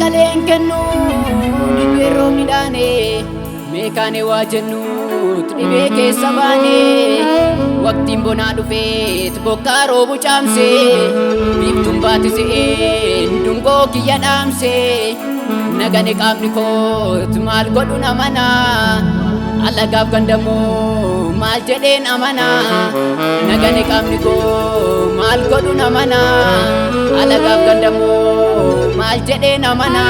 sagaleen kennu dhibee roobni dhaane meekaane waa jennu dhibee keessa baane waqtiin bonaa dhufee bokkaa roobu caamse biiftuun baatisee dungoo kiyya dhaamse nagane qaamni koot maal godhu namana alagaaf gandamoo maal jedheen amana nagane qaamni koo maal godhu namana alagaaf gandamoo maal jedheen amana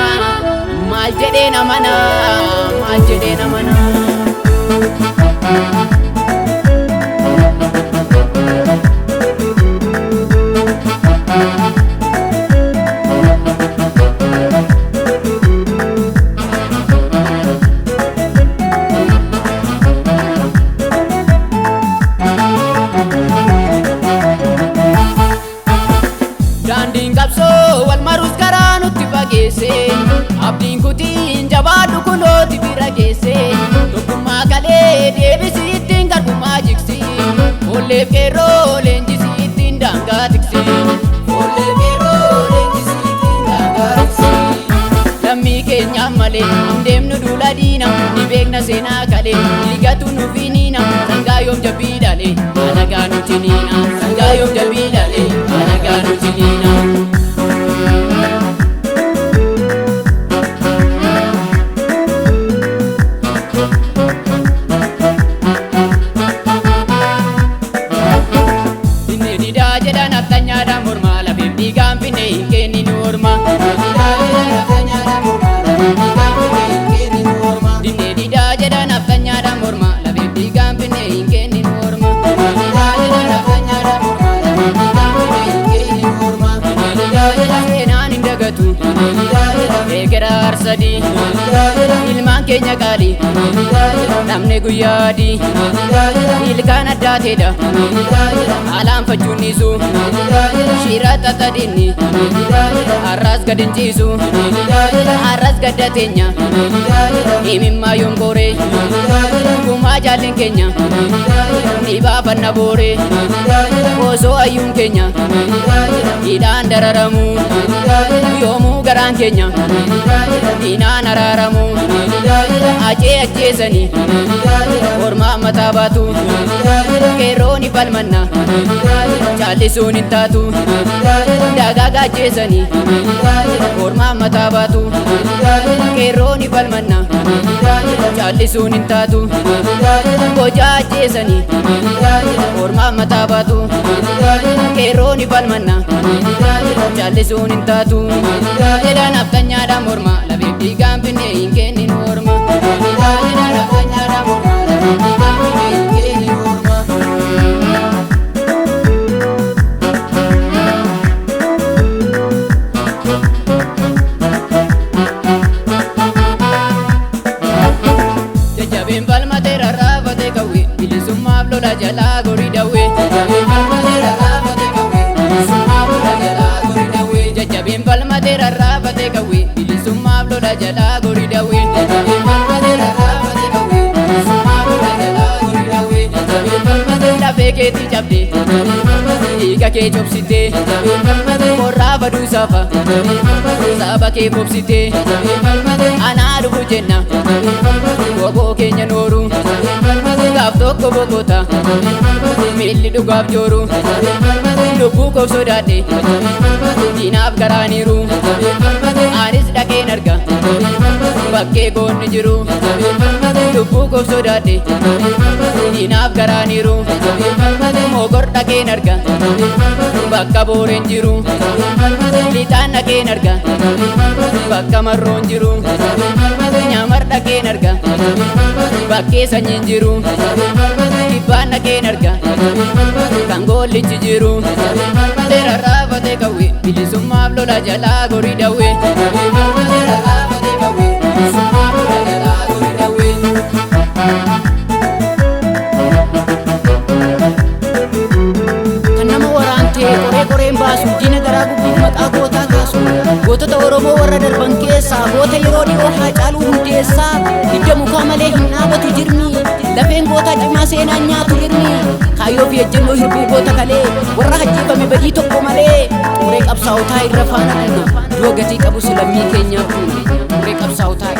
maal jedheen amana maal jedheen amana. Daandiin qabsoo wal marus karaa nutti fageesse abdiin kutiin jabaadhu kunooti bira geesse tokkummaa galee deebisi ittiin garbummaa jigsi olleef qeerroo leenjisi ittiin daangaa tiksi olleef qeerroo leenjisi ittiin daangaa tiksi lammii keenyaaf malee hin deemnu duula diina ni beekna seenaa kalee dhiigatu nuuf hiniina sangaa yoom jabbii dhalee alagaa nuti niina sangaa yoom jabbii dhalee alagaa nuti niina. Egerar sadi ilmaan keenya qaali namni guyyaadi ilkaan addaatedha haalaan fachuun dhiisu shiira xaxadhinni har'as gad hin ciisu har'as gadda teenya himimmaa yoom goore gumaa jaalleen keenya ni baafanna boore osoo ayyuun keenya hidhaan dararamu yoomuu garaan keenya diinaan araaramu ajee ajjeesanii ormaa mataa baatu qeerrooni falmanna caallisuun hin taatu dagaagaa ajjeesanii ormaa mataa baatu qeerrooni falmanna caallisuun hin taatu bocaa ajjeesanii ormaa mataa baatu qeerrooni falmanna caallisuun hin taatu jedhan aftanyaadhaan morma labeef dhiigaan finne hin kennin morma jedhan aftanyaadhaan morma labeef dhiigaan finne hin kennin morma. Jajjabeen falmatee rarraafatee kawwee bilisummaaf lola jalaa gorii dawwee jajjabeen falmatee rarraafatee kawwee bilisummaaf lola jalaa gorii dawwee jajjabeen falmatee rarraafatee kawwee bilisummaaf lola jalaa gorii dawwee jajjabeen falmatee rarraafatee kawwee bilisummaaf lola jalaa gorii dawwee jajjabeen falmatee lafee keetii cabdee dhiiga kee cobsitee qorraa baduu saafa saba kee bobsitee anaa dhufu jenna goboo keenya nooru gaaf tokko boqota miilli dhugaaf jooru lubbuu koof sodaadhe diinaaf garaaniiru anis dhaqeen arga bakkee goonni jiru lubbuu koof sodaadhe diinaaf garaaniiru mogor dhaqeen arga bakka booreen jiru lixaan dhaqeen arga bakka marroon jiru nyamar dhaqeen arga bakkee sanyiin jiru dhibbaan dhaqeen arga kan goollichi jiru rarraafatee kawwee bilisummaaf lola jalaa gorii dawwee rarraafatee kawwee bilisummaaf lola jalaa gorii dawwee. Koree koreen baasu diina garaa gubuuf maqaa gootaa kaasu gootota Oromoo warra darban keessaa goota yeroo dhiyoo Haacaaluu Hundeessaa hidda mukaa malee hin dhaabatu jirmi lafeen gootaa cimaa seenaan nyaatu hirmi kaayyoo fi ejjennoo hirbuu goota kalee warra hajjeefame badii tokko malee xuree qabsaa'otaa irra faana dhayna du'a gatii qabu silammii keenyaaf duuna. Qabsaa'otaa